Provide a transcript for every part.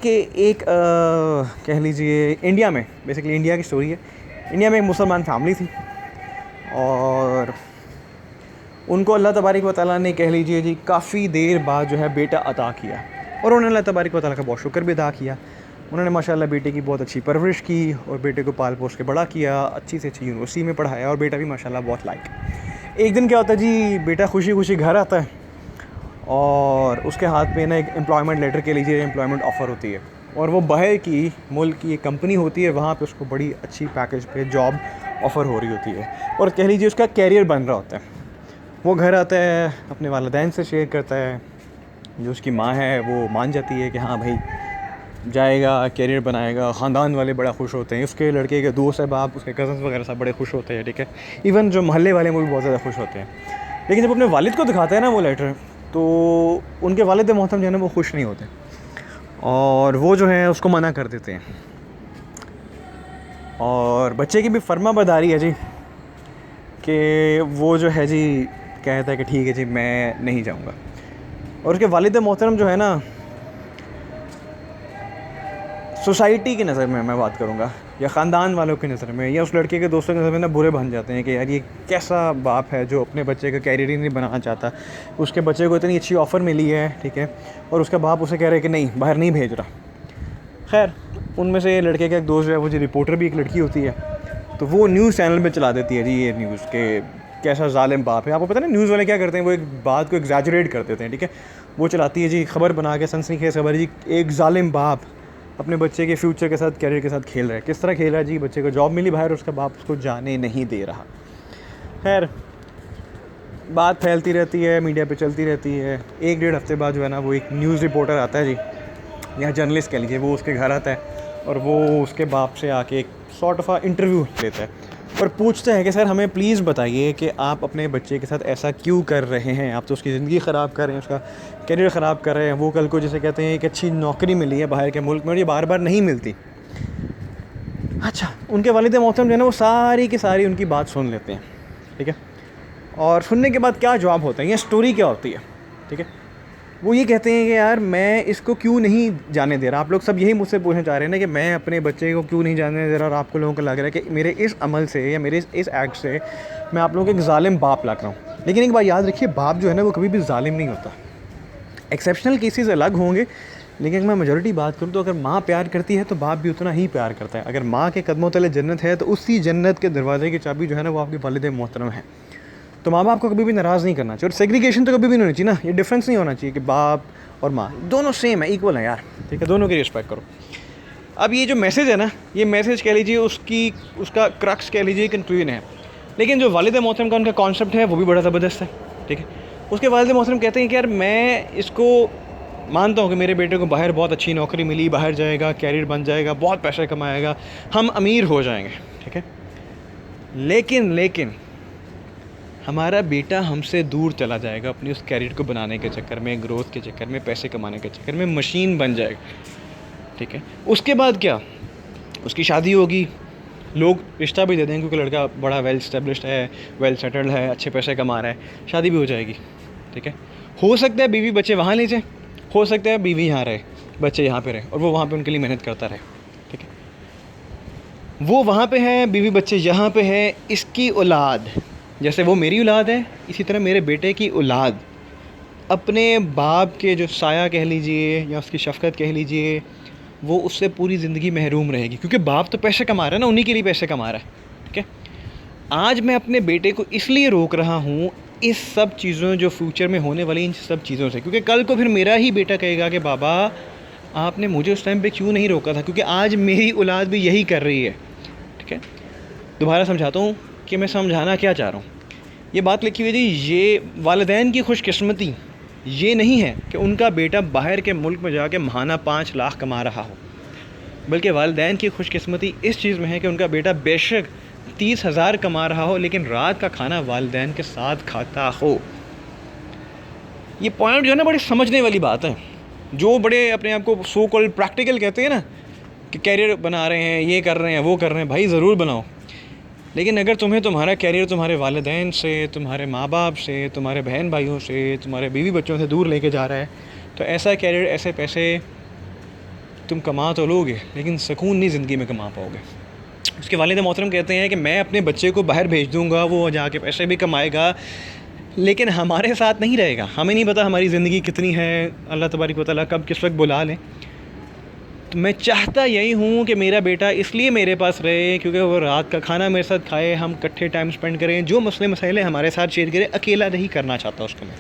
कि एक कह लीजिए इंडिया में, बेसिकली इंडिया की स्टोरी है। इंडिया में एक मुसलमान फैमिली थी और उनको अल्लाह तबारक व तआला ने कह लीजिए जी काफ़ी देर बाद जो है बेटा अता किया और उन्होंने अल्लाह तबारक व तआला का बहुत शुक्र भी अदा किया। उन्होंने माशाल्लाह बेटे की बहुत अच्छी परवरिश की और बेटे को पाल पोस के बड़ा किया, अच्छी से अच्छी यूनिवर्सिटी में पढ़ाया और बेटा भी माशाल्लाह बहुत लायक। एक दिन क्या होता है जी, बेटा खुशी खुशी घर आता है और उसके हाथ में ना एक एम्प्लॉयमेंट लेटर के लीजिए एम्प्लॉयमेंट ऑफ़र होती है और वो बाहर की मुल्क की एक कंपनी होती है, वहाँ पे उसको बड़ी अच्छी पैकेज पे जॉब ऑफ़र हो रही होती है और कह लीजिए उसका कैरियर बन रहा होता है। वो घर आता है, अपने वालिदैन से शेयर करता है, जो उसकी माँ है वो मान जाती है कि हाँ भाई जाएगा, कैरियर बनाएगा। ख़ानदान वाले बड़ा खुश होते हैं, उसके लड़के के दोस्त अहबाब, उसके कज़न्स वगैरह सब बड़े खुश होते हैं, ठीक है। इवन जो मोहल्ले वाले वो भी बहुत ज़्यादा खुश होते हैं। लेकिन जब अपने वालिद को दिखाता है ना वो लेटर, तो उनके वालिद मोहतरम जो है ना वो खुश नहीं होते और वो जो है उसको मना कर देते हैं। और बच्चे की भी फर्मा बरदारी है जी कि वो जो है जी कहता है कि ठीक है जी मैं नहीं जाऊंगा। और उसके वालिद मोहतरम जो है ना, सोसाइटी की नज़र में मैं बात करूँगा या ख़ानदान वालों की नज़र में या उस लड़के के दोस्तों की नज़र में ना बुरे बन जाते हैं कि यार ये कैसा बाप है जो अपने बच्चे का कैरियर ही नहीं बनाना चाहता। उसके बच्चे को इतनी अच्छी ऑफ़र मिली है, ठीक है, और उसका बाप उसे कह रहा है कि नहीं, बाहर नहीं भेज रहा। खैर, उनमें से लड़के का एक दोस्त जो है वो जो रिपोर्टर भी एक लड़की होती है, तो वो न्यूज़ चैनल पे चला देती है जी ये न्यूज़ के कैसा ज़ालिम बाप है। आपको पता है ना न्यूज़ वाले क्या करते हैं, वो एक बात को एग्जैजरेट कर देते हैं, ठीक है। वो चलाती है जी खबर बना के, सनसनीखेज़ खबर जी, एक ज़ालिम बाप अपने बच्चे के फ्यूचर के साथ, कैरियर के साथ खेल रहा है। किस तरह खेल रहा है जी, बच्चे को जॉब मिली बाहर, उसका बाप उसको जाने नहीं दे रहा। खैर, बात फैलती रहती है, मीडिया पे चलती रहती है। एक डेढ़ हफ्ते बाद जो है ना वो एक न्यूज़ रिपोर्टर आता है जी, या जर्नलिस्ट कह लीजिए, वो उसके घर आता है और वो उसके बाप से आके एक सॉर्ट ऑफ इंटरव्यू लेता है और पूछता है कि सर हमें प्लीज़ बताइए कि आप अपने बच्चे के साथ ऐसा क्यों कर रहे हैं। आप तो उसकी ज़िंदगी ख़राब कर रहे हैं, उसका कैरियर ख़राब कर रहे हैं। वो कल को जैसे कहते हैं एक अच्छी नौकरी मिली है बाहर के मुल्क में और ये बार बार नहीं मिलती। अच्छा, उनके वालिद मोहतरम जो है ना वो सारी की सारी उनकी बात सुन लेते हैं, ठीक है। और सुनने के बाद क्या जवाब होता है, ये स्टोरी क्या होती है, ठीक है। वो ये कहते हैं कि यार मैं इसको क्यों नहीं जाने दे रहा। आप लोग सब यही मुझसे पूछना चाह रहे हैं ना कि मैं अपने बच्चे को क्यों नहीं जाने दे रहा, और आपको लोगों को लग रहा है कि मेरे इस अमल से या मेरे इस एक्ट से मैं आप लोगों को एक ज़ालिम बाप लग रहा हूँ। लेकिन एक बात याद रखिए, बाप जो है ना वो कभी भी ज़ालिम नहीं होता। एक्सेप्शनल केसेस अलग होंगे, लेकिन मैं मेजॉरिटी बात करूँ तो अगर माँ प्यार करती है तो बाप भी उतना ही प्यार करता है। अगर माँ के कदमों तले जन्नत है तो उसी जन्नत के दरवाजे की चाबी जो है ना वो आपके वालिद मोहतरम है। तो माँ बाप को कभी भी नाराज़ नहीं करना चाहिए और सेग्रीगेशन तो कभी भी नहीं होनी चाहिए ना। ये डिफरेंस नहीं होना चाहिए कि बाप और माँ दोनों सेम है, इक्वल है यार, ठीक है, दोनों की रिस्पेक्ट करो। अब ये जो मैसेज है ना, ये मैसेज कह लीजिए उसका क्रक्स कह लीजिए कंक्लूजन है। लेकिन जो वालिद मोहतरम का उनका कॉन्सेप्ट है वो भी बड़ा ज़बरदस्त है, ठीक है। उसके वालिद मोहतरम कहते हैं कि यार मैं इसको मानता हूँ कि मेरे बेटे को बाहर बहुत अच्छी नौकरी मिली, बाहर जाएगा, कैरियर बन जाएगा, बहुत पैसा कमाएगा, हम अमीर हो जाएंगे, ठीक है। लेकिन हमारा बेटा हमसे दूर चला जाएगा अपनी उस कैरियर को बनाने के चक्कर में, ग्रोथ के चक्कर में, पैसे कमाने के चक्कर में, मशीन बन जाएगा, ठीक है। उसके बाद क्या, उसकी शादी होगी, लोग रिश्ता भी दे देंगे क्योंकि लड़का बड़ा वेल स्टेब्लिश्ड है, वेल सेटल्ड है, अच्छे पैसे कमा रहा है, शादी भी हो जाएगी, ठीक है। हो सकता है बीवी बच्चे वहाँ ले जाए, हो सकता है बीवी यहाँ रहे, बच्चे यहाँ पे रहे और वो वहाँ पे उनके लिए मेहनत करता रहे, ठीक है। वो वहाँ पे है, बीवी बच्चे यहाँ पे है, इसकी औलाद, जैसे वो मेरी औलाद है इसी तरह मेरे बेटे की औलाद अपने बाप के जो साया कह लीजिए या उसकी शफ़क़त कह लीजिए, वो उससे पूरी ज़िंदगी महरूम रहेगी क्योंकि बाप तो पैसे कमा रहा है ना, उन्हीं के लिए पैसे कमा रहा है, ठीक है। आज मैं अपने बेटे को इसलिए रोक रहा हूँ इस सब चीज़ों जो फ्यूचर में होने वाली इन सब चीज़ों से, क्योंकि कल को फिर मेरा ही बेटा कहेगा कि बाबा आपने मुझे उस टाइम पे क्यों नहीं रोका था, क्योंकि आज मेरी औलाद भी यही कर रही है, ठीक है। दोबारा समझाता हूँ कि मैं समझाना क्या चाह रहा हूँ। ये बात लिखी हुई थी, ये वालिदैन की खुशकिस्मती ये नहीं है कि उनका बेटा बाहर के मुल्क में जाके महाना 5 लाख कमा रहा हो, बल्कि वालिदैन की खुशकिस्मती इस चीज़ में है कि उनका बेटा बेशक 30,000 कमा रहा हो लेकिन रात का खाना वालिदैन के साथ खाता हो। ये पॉइंट जो है ना बड़ी समझने वाली बात है। जो बड़े अपने आप को सो कॉल्ड प्रैक्टिकल कहते हैं ना कि कैरियर बना रहे हैं, ये कर रहे हैं, वो कर रहे हैं, भाई ज़रूर बनाओ, लेकिन अगर तुम्हें तुम्हारा कैरियर तुम्हारे वालिदैन से, तुम्हारे माँ बाप से, तुम्हारे बहन भाइयों से, तुम्हारे बीवी बच्चों से दूर लेके जा रहा है, तो ऐसा कैरियर, ऐसे पैसे तुम कमा तो लोगे लेकिन सुकून नहीं ज़िंदगी में कमा पाओगे। उसके वालिद मोहतरम कहते हैं कि मैं अपने बच्चे को बाहर भेज दूँगा, वो जाके पैसे भी कमाएगा, लेकिन हमारे साथ नहीं रहेगा। हमें नहीं पता हमारी ज़िंदगी कितनी है, अल्लाह तबारक व तआला कब किस वक्त बुला लें। तो मैं चाहता यही हूँ कि मेरा बेटा इसलिए मेरे पास रहे क्योंकि वो रात का खाना मेरे साथ खाए, हम इकट्ठे टाइम स्पेंड करें, जो मसले मसाइल हमारे साथ शेयर करें। अकेला नहीं करना चाहता उसको मैं।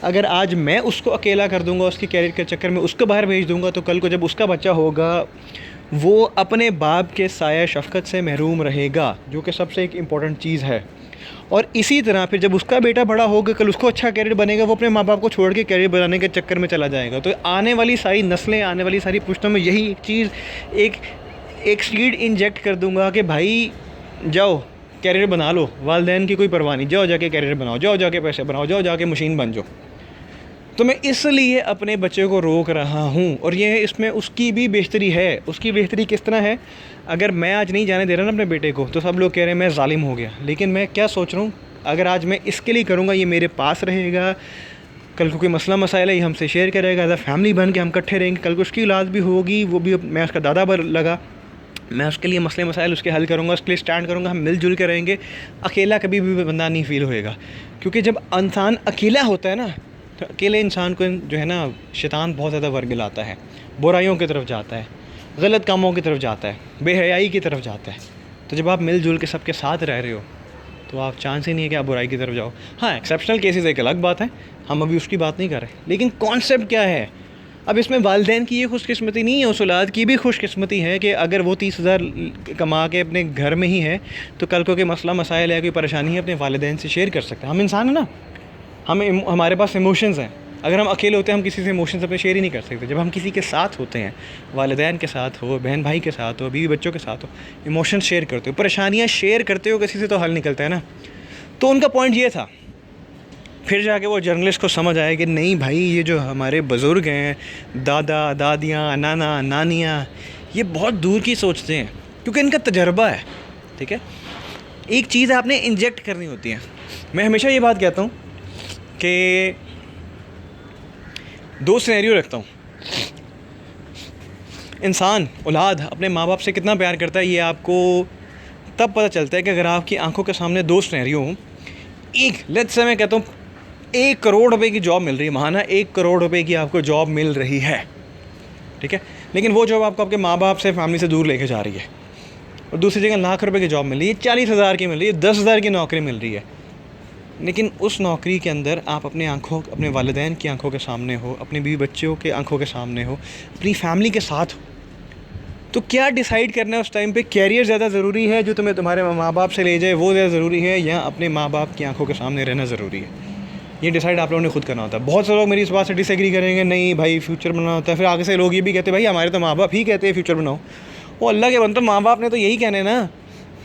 अगर आज मैं उसको अकेला कर दूँगा, उसके कैरियर के चक्कर में उसको बाहर भेज दूँगा, तो कल को जब उसका बच्चा होगा वो अपने बाप के साया शफ़क़त से महरूम रहेगा, जो कि सबसे एक इम्पॉर्टेंट चीज़ है। और इसी तरह फिर जब उसका बेटा बड़ा होगा, कल उसको अच्छा कैरियर बनेगा, वो अपने माँ बाप को छोड़ के कैरियर बनाने के चक्कर में चला जाएगा। तो आने वाली सारी नस्लें, आने वाली सारी पुश्तों में यही एक चीज़, एक सीड इंजेक्ट कर दूंगा कि भाई जाओ कैरियर बना लो, वालिदैन की कोई परवाह नहीं, जाओ जाके कैरियर बनाओ, जाओ जाके पैसे बनाओ, जाओ जाके मशीन बन जाओ। तो मैं इसलिए अपने बच्चे को रोक रहा हूँ, और ये इसमें उसकी भी बेहतरी है। उसकी बेहतरी किस तरह है? अगर मैं आज नहीं जाने दे रहा ना अपने बेटे को, तो सब लोग कह रहे हैं मैं ज़ालिम हो गया। लेकिन मैं क्या सोच रहा हूँ, अगर आज मैं इसके लिए करूँगा, ये मेरे पास रहेगा, कल को कोई मसला मसाइल है ये हमसे शेयर करेगा, एज अ फैमिली बन के हम इकट्ठे रहेंगे। कल को उसकी औलाद भी होगी, वो भी, मैं उसका दादा लगा, मैं उसके लिए मसले मसाइल उसके हल करूँगा, उसके लिए स्टैंड करूँगा, हम मिलजुल के रहेंगे। अकेला कभी भी बंदा नहीं फील होएगा, क्योंकि जब इंसान अकेला होता है ना, तो अकेले इंसान को जो है ना, शैतान बहुत ज़्यादा वर्गलाता है, बुराइयों की तरफ जाता है, गलत कामों की तरफ जाता है, बेहयाई की तरफ जाता है। तो जब आप मिलजुल के सबके साथ रह रहे हो, तो आप चांस ही नहीं है कि आप बुराई की तरफ जाओ। हाँ, एक्सेप्शनल केसेस एक अलग बात है, हम अभी उसकी बात नहीं कर रहे, लेकिन कॉन्सेप्ट क्या है? अब इसमें वालिदैन की ये खुशकिस्मती नहीं है, उस औलाद की भी खुशकिस्मती है कि अगर वो 30,000 कमा के अपने घर में ही है, तो कल को कोई मसला मसाइल है, कोई परेशानी है, अपने वालिदैन से शेयर कर सकते हैं। हम इंसान हैं ना, हमारे पास इमोशंस हैं। अगर हम अकेले होते हैं, हम किसी से इमोशंस अपने शेयर ही नहीं कर सकते। जब हम किसी के साथ होते हैं, वालिदैन के साथ हो, बहन भाई के साथ हो, बीवी बच्चों के साथ हो, इमोशंस शेयर करते हो, परेशानियाँ शेयर करते हो किसी से, तो हल निकलता है ना। तो उनका पॉइंट ये था। फिर जाके वो जर्नलिस्ट को समझ आया कि नहीं भाई, ये जो हमारे बुज़ुर्ग हैं, दादा दादियाँ, नाना नानियाँ, ये बहुत दूर की सोचते हैं, क्योंकि इनका तजर्बा है। ठीक है, एक चीज़ आपने इंजेक्ट करनी होती है। मैं हमेशा ये बात कहता हूँ कि 2 सिनेरियो रखता हूँ। इंसान, औलाद अपने माँ बाप से कितना प्यार करता है, ये आपको तब पता चलता है कि अगर आपकी आंखों के सामने 2 सिनेरियो हों। एक, लेट्स से मैं कहता हूँ 1 करोड़ रुपए की जॉब मिल रही है, महाना 1 करोड़ रुपए की आपको जॉब मिल रही है, ठीक है, लेकिन वो जॉब आपको आपके माँ बाप से, फैमिली से दूर लेके जा रही है। और दूसरी जगह लाख रुपए की जॉब मिल रही है, 40,000 की मिल रही है, 10,000 की नौकरी मिल रही है, लेकिन उस नौकरी के अंदर आप अपने वालिदैन की आंखों के सामने हो, अपने बीवी बच्चों के आंखों के सामने हो, अपनी फैमिली के साथ हो। तो क्या डिसाइड करना है उस टाइम पे? कैरियर ज़्यादा ज़रूरी है जो तुम्हें तुम्हारे माँ बाप से ले जाए, वो ज़्यादा ज़रूरी है, या अपने माँ बाप की आंखों के सामने रहना ज़रूरी है? ये डिसाइड आप लोगों ने खुद करना होता है। बहुत से लोग मेरी इस बात से डिसएग्री करेंगे, नहीं भाई फ्यूचर बनाना होता है। फिर आगे से लोग ये भी कहते हैं भाई हमारे तो माँ बाप ही कहते हैं फ्यूचर बनाओ। वो अल्लाह के बंदे, माँ बाप ने तो यही कहना है ना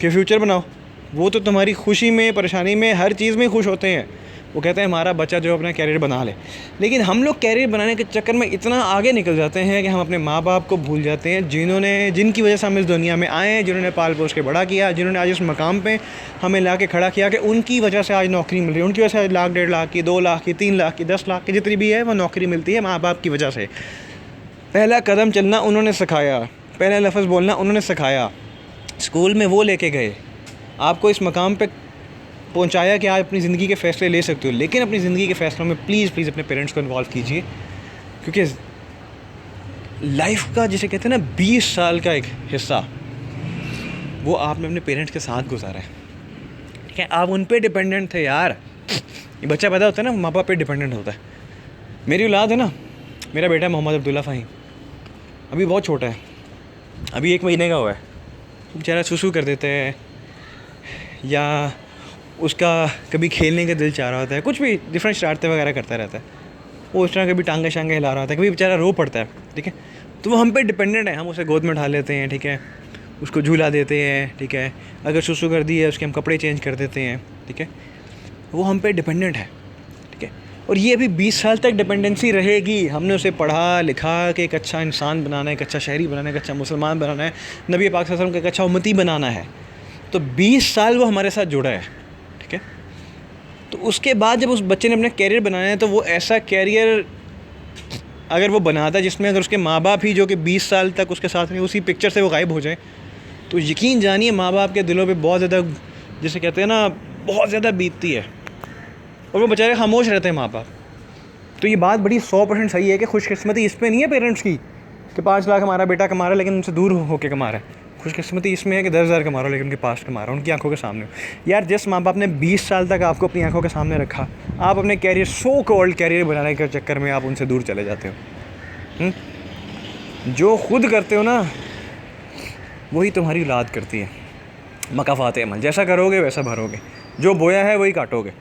कि फ्यूचर बनाओ। वो तो तुम्हारी खुशी में, परेशानी में, हर चीज़ में खुश होते हैं। वो कहते हैं हमारा बच्चा जो अपना कैरियर बना ले। लेकिन हम लोग कैरियर बनाने के चक्कर में इतना आगे निकल जाते हैं कि हम अपने माँ बाप को भूल जाते हैं, जिनकी वजह से हम इस दुनिया में आए हैं, जिन्होंने पाल पोस के बड़ा किया, जिन्होंने आज इस मकाम पे हमें ला के खड़ा किया, कि उनकी वजह से आज नौकरी मिल रही है। उनकी वजह से आज लाख, 1.5 लाख की, 2 लाख की, 3 लाख की, 10 लाख की, जितनी भी है वो नौकरी मिलती है माँ बाप की वजह से। पहला कदम चलना उन्होंने सिखाया, पहला लफ्ज़ बोलना उन्होंने सिखाया, स्कूल में वो लेके गए, आपको इस मकाम पे पहुंचाया कि आप अपनी ज़िंदगी के फ़ैसले ले सकते हो। लेकिन अपनी ज़िंदगी के फ़ैसलों में प्लीज़ अपने पेरेंट्स को इन्वॉल्व कीजिए, क्योंकि लाइफ का जिसे कहते हैं ना 20 साल का एक हिस्सा वो आपने अपने पेरेंट्स के साथ गुजारा है। ठीक है, आप उन पे डिपेंडेंट थे यार। ये बच्चा पैदा होता है ना, माँ बाप पे डिपेंडेंट होता है। मेरी औलाद है ना, मेरा बेटा मोहम्मद अब्दुल्ला फ़हीम अभी बहुत छोटा है, अभी 1 महीने का हुआ है। बेचारा सुसु कर देते हैं, या उसका कभी खेलने का दिल चाह रहा होता है, कुछ भी डिफरेंट शरारतें वगैरह करता रहता है। वो उस तरह कभी टांगे शांगे हिला रहा होता है, कभी बेचारा रो पड़ता है। ठीक है, तो वो हम पे डिपेंडेंट है। हम उसे गोद में उठा लेते हैं, ठीक है, उसको झूला देते हैं, ठीक है, अगर सुसु कर दी है उसके हम कपड़े चेंज कर देते हैं। ठीक है, वो हम पे डिपेंडेंट है। ठीक है, और ये अभी 20 साल तक डिपेंडेंसी रहेगी। हमने उसे पढ़ा लिखा कि एक अच्छा इंसान बनाना है, एक अच्छा शहरी बनाना है, एक अच्छा मुसलमान बनाना है, नबी पाक सल्लल्लाहु अलैहि वसल्लम का एक अच्छा उम्मती बनाना है। तो 20 साल वो हमारे साथ जुड़ा है। ठीक है, तो उसके बाद जब उस बच्चे ने अपना कैरियर बनाना है, तो वो ऐसा कैरियर अगर वो बनाता जिसमें अगर उसके माँ बाप ही जो कि 20 साल तक उसके साथ में उसी पिक्चर से वो गायब हो जाए, तो यकीन जानिए माँ बाप के दिलों पे बहुत ज़्यादा, जिसे कहते हैं ना, बहुत ज़्यादा बीतती है और वो बेचारे खामोश रहते हैं माँ बाप। तो ये बात बड़ी 100% सही है कि खुशकिस्मती इस पर नहीं है पेरेंट्स की कि 5 लाख हमारा बेटा कमा रहा है लेकिन उनसे दूर होकर कमा रहा है। खुशकिस्मती इसमें है कि 10,000 कमा रहा हो लेकिन उनके पास कमा रहा है, उनकी आंखों के सामने। यार जिस माँ बाप ने 20 साल तक आपको अपनी आंखों के सामने रखा, आप अपने कैरियर, सो कॉल्ड कैरियर बनाने के चक्कर में आप उनसे दूर चले जाते हो। जो खुद करते हो ना वही तुम्हारी औलाद करती है। मकाफात अमल, जैसा करोगे वैसा भरोगे, जो बोया है वही काटोगे।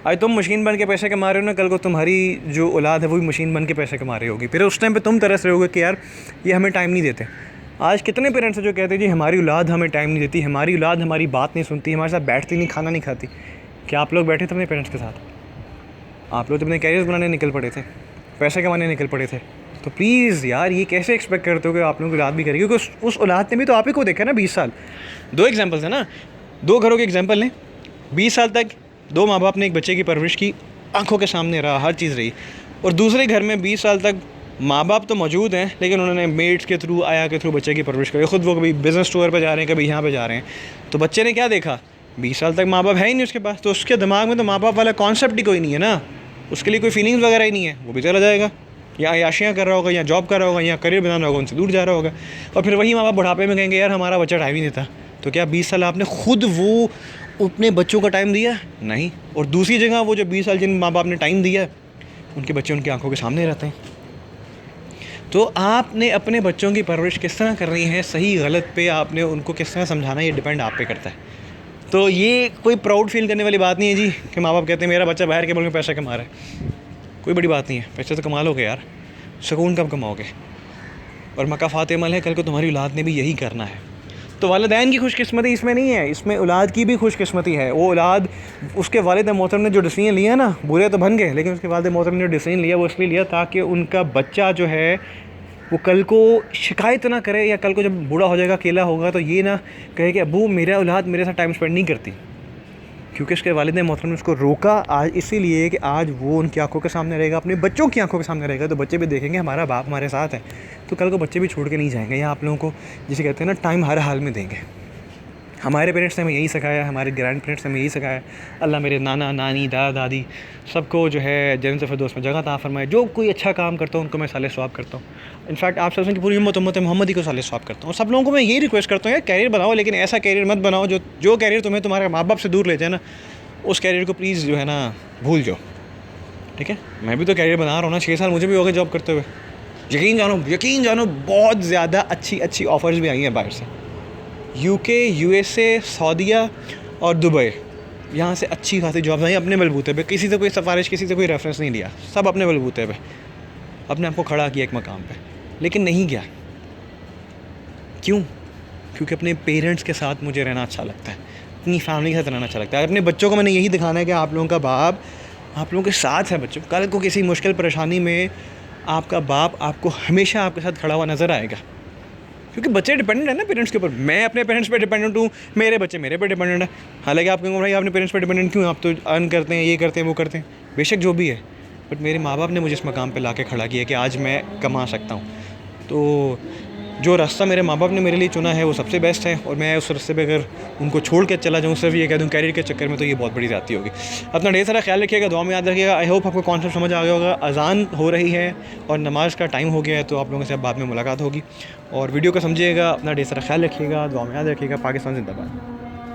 आज तुम मशीन बन के पैसे कमा रहे हो ना, कल को तुम्हारी जो औलाद है वही मशीन बन के पैसे कमा रही होगी। फिर उस टाइम पे तुम तरस रहे होगे कि यार ये हमें टाइम नहीं देते। आज कितने पेरेंट्स हैं जो कहते हैं जी हमारी औलाद हमें टाइम नहीं देती, हमारी औलाद हमारी बात नहीं सुनती, हमारे साथ बैठती नहीं, खाना नहीं खाती। क्या आप लोग बैठे थे अपने पेरेंट्स के साथ? आप लोग तो अपने कैरियर बनाने निकल पड़े थे, पैसे कमाने निकल पड़े थे। तो प्लीज़ यार ये कैसे एक्सपेक्ट करते हो कि आप लोगों की औलाद भी करेगी? क्योंकि उस औलाद ने भी तो आप ही को देखा ना 20 साल। 2 एग्जाम्पल्स है ना, 2 घरों के एग्जाम्पल लें। 20 साल तक 2 माँ बाप ने एक बच्चे की परवरिश की, आंखों के सामने रहा, हर चीज़ रही। और दूसरे घर में 20 साल तक माँ बाप तो मौजूद हैं लेकिन उन्होंने मेड्स के थ्रू, आया के थ्रू बच्चे की परवरिश करी। ख़ुद वो कभी बिज़नेस टूर पर जा रहे हैं, कभी यहाँ पर जा रहे हैं। तो बच्चे ने क्या देखा? 20 साल तक माँ बाप है ही नहीं उसके पास, तो उसके दिमाग में तो माँ बाप वाला कॉन्सेप्ट ही कोई नहीं है ना, उसके लिए कोई फीलिंग्स वगैरह ही नहीं है। वो भी चला जाएगा, या याशियाँ कर रहा होगा, या जॉब कर रहा होगा, या करियर बनाना होगा, उनसे दूर जा रहा होगा। और फिर वही माँ बाप बुढ़ापे में कहेंगे यार हमारा बच्चा टाइम ही नहीं देता। तो क्या 20 साल आपने खुद वो अपने बच्चों का टाइम दिया? नहीं। और दूसरी जगह वो जो 20 साल जिन माँ बाप ने टाइम दिया उनके बच्चे उनकी आंखों के सामने रहते हैं। तो आपने अपने बच्चों की परवरिश किस तरह करनी है, सही गलत पे आपने उनको किस तरह समझाना, ये डिपेंड आप पे करता है। तो ये कोई प्राउड फील करने वाली बात नहीं है जी कि माँ बाप कहते हैं मेरा बच्चा बाहर के मुल्क में पैसा कमा रहा है। कोई बड़ी बात नहीं है, पैसे तो कमा लोगे यार, सुकून कब कमाओगे? और मकाफात अमल है, कल को तुम्हारी औलाद ने भी यही करना है। तो वालिदैन की खुशकिस्मती इसमें नहीं है, इसमें औलाद की भी खुशकिस्मती है। वो औलाद, उसके वालिद मोहतरम ने जो डिसीजन लिया ना, बुरे तो बन गए लेकिन उसके वालिद मोहतरम ने जो डिसीजन लिया वो इसलिए लिया ताकि उनका बच्चा जो है वो कल को शिकायत ना करे, या कल को जब बूढ़ा हो जाएगा, अकेला होगा, तो ये ना कहे कि अबू मेरा औलाद मेरे साथ टाइम स्पेंड नहीं करती। क्योंकि उसके वालिद मोहतरम ने उसको रोका आज इसीलिए कि आज वो उनकी आंखों के सामने रहेगा, अपने बच्चों की आंखों के सामने रहेगा। तो बच्चे भी देखेंगे हमारा बाप हमारे साथ है, तो कल को बच्चे भी छोड़ के नहीं जाएंगे, या आप लोगों को जिसे कहते हैं ना टाइम हर हाल में देंगे। हमारे पेरेंट्स ने हमें यही सिखाया, हमारे ग्रैंड पेरेंट्स ने हमें यही सिखाया। अल्लाह मेरे नाना नानी दादा दादी सबको जो है जन्नत फिरदौस में जगह अता फरमाए। जो कोई अच्छा काम करता हूँ उनको मैं साले सवाब करता हूँ। इनफैक्ट आप सबसे की पूरी उम्मत मोहम्मदी को साले सवाब करता हूँ। सब लोगों को मैं यही रिक्वेस्ट करता हूँ यार कैरियर बनाओ, लेकिन ऐसा कैरियर मत बनाओ जो कैरियर तुम्हें तुम्हारे माँ बाप से दूर ले जाए ना, उस कैरियर को प्लीज़ जो है ना भूल जाओ। ठीक है, मैं भी तो कैरियर बना रहा हूँ ना, 6 साल मुझे भी हो गए जॉब करते हुए। यकीन जानो बहुत ज़्यादा अच्छी ऑफ़र्स भी आई हैं बाहर से, UK, USA, सऊदीया और दुबई। यहाँ से अच्छी खासी जॉब आई अपने बलबूते पे, किसी से कोई सिफारिश, किसी से कोई रेफरेंस नहीं लिया, सब अपने बलबूते पे अपने आप को खड़ा किया एक मकाम पे, लेकिन नहीं गया। क्यों? क्योंकि अपने पेरेंट्स के साथ मुझे रहना अच्छा लगता है, अपनी फैमिली के साथ रहना अच्छा लगता है। अपने बच्चों को मैंने यही दिखाना है कि आप लोगों का बाप आप लोगों के साथ है। बच्चों कल को किसी मुश्किल परेशानी में आपका बाप आपको हमेशा आपके साथ खड़ा हुआ नज़र आएगा, क्योंकि बच्चे डिपेंडेंट है ना पेरेंट्स के ऊपर। मैं अपने पेरेंट्स पे डिपेंडेंट हूँ, मेरे बच्चे मेरे पे डिपेंडेंट है। हालांकि आप कहेंगे भाई आपने पेरेंट्स पे डिपेंडेंट क्यों, आप तो अर्न करते हैं, ये करते हैं, वो करते हैं। बेशक जो भी है, बट मेरे माँ बाप ने मुझे इस मकाम पे लाके खड़ा किया कि आज मैं कमा सकता हूँ। तो जो रास्ता मेरे माँ बाप ने मेरे लिए चुना है वो सबसे बेस्ट है, और मैं उस रास्ते पे अगर उनको छोड़ के चला जाऊँ, सिर्फ ये कह दूँ कैरियर के चक्कर में, तो ये बहुत बड़ी ज़्यादती होगी। अपना ढेर सारा ख्याल रखिएगा, दुआ में याद रखिएगा। आई होप आपको कॉन्सेप्ट समझ आ गया होगा। अजान हो रही है और नमाज़ का टाइम हो गया है, तो आप लोगों से अब बाद में मुलाकात होगी। और वीडियो को समझिएगा, अपना ढेर सारा ख्याल रखिएगा, दुआ में याद रखिएगा। पाकिस्तान जिंदाबाद।